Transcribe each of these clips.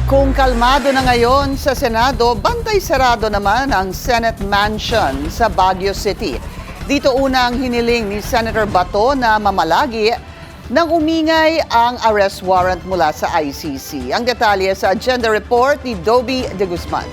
Kung kalmado na ngayon sa Senado, bantay sarado naman ang Senate Mansion sa Baguio City. Dito unang hiniling ni Senator Bato na mamalagi nang umingay ang arrest warrant mula sa ICC. Ang detalye sa agenda report ni Dobby De Guzman.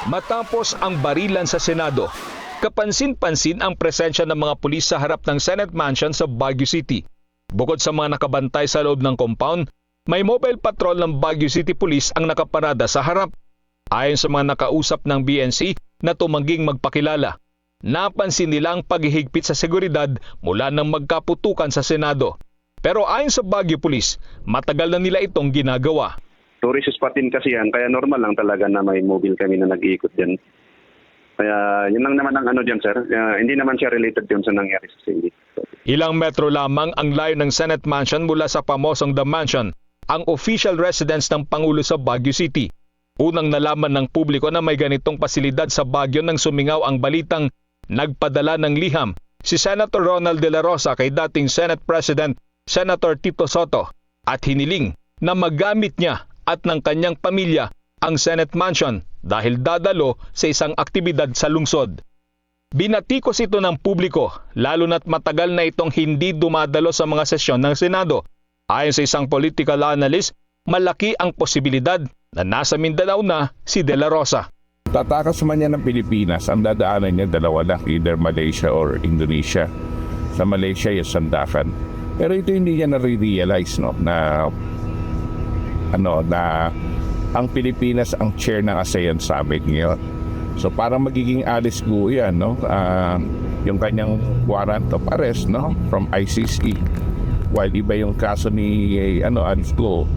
Matapos ang barilan sa Senado, kapansin-pansin ang presensya ng mga pulis sa harap ng Senate Mansion sa Baguio City. Bukod sa mga nakabantay sa loob ng compound, may mobile patrol ng Baguio City Police ang nakaparada sa harap. Ayon sa mga nakausap ng BNC na tumangging magpakilala, napansin nila ang paghihigpit sa seguridad mula nang magkaputukan sa Senado. Pero ayon sa Baguio Police, matagal na nila itong ginagawa. Tourist spot din kasi yan, kaya normal lang talaga na may mobile kami na nag-iikot dyan. Kaya yun lang naman ang ano dyan, sir. Hindi naman siya related yun sa nangyari sa Cindy. Ilang metro lamang ang layo ng Senate Mansion mula sa pamosong The Mansion, ang official residence ng Pangulo sa Baguio City. Unang nalaman ng publiko na may ganitong pasilidad sa Baguio nang sumingaw ang balitang nagpadala ng liham si Senator Ronald De La Rosa kay dating Senate President Senator Tito Sotto at hiniling na magamit niya at ng kanyang pamilya ang Senate Mansion dahil dadalo sa isang aktibidad sa lungsod. Binatikos ito ng publiko, lalo na't matagal na itong hindi dumadalo sa mga sesyon ng Senado. Ayon sa isang political analyst, malaki ang posibilidad na nasa Mindanao na si De La Rosa. Tatakas man niya ng Pilipinas, ang dadaanan niya dalawa lang, either Malaysia or Indonesia. Sa Malaysia, yung Sandakan. Pero ito hindi niya na-realize, no, na ang Pilipinas ang chair ng ASEAN Summit ngayon. So parang magiging Alice Guo yan, no? Yung kanyang warrant of arrest, no, from ICC. While iba yung kaso ni Alice Guo,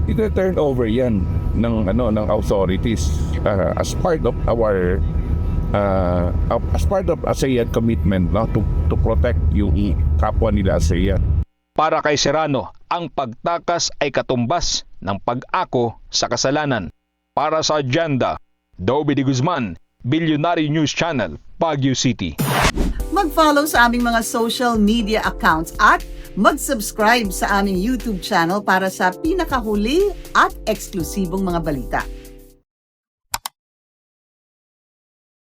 ito-turn over yan ng authorities as part of our as part of ASEAN commitment, no, to protect yung kapwa nila ASEAN. Para kay Serrano, ang pagtakas ay katumbas ng pag-ako sa kasalanan. Para sa agenda, Dobby De Guzman, Billionaire News Channel, Baguio City. Mag-follow sa aming mga social media accounts at mag-subscribe sa aming YouTube channel para sa pinakahuli at eksklusibong mga balita.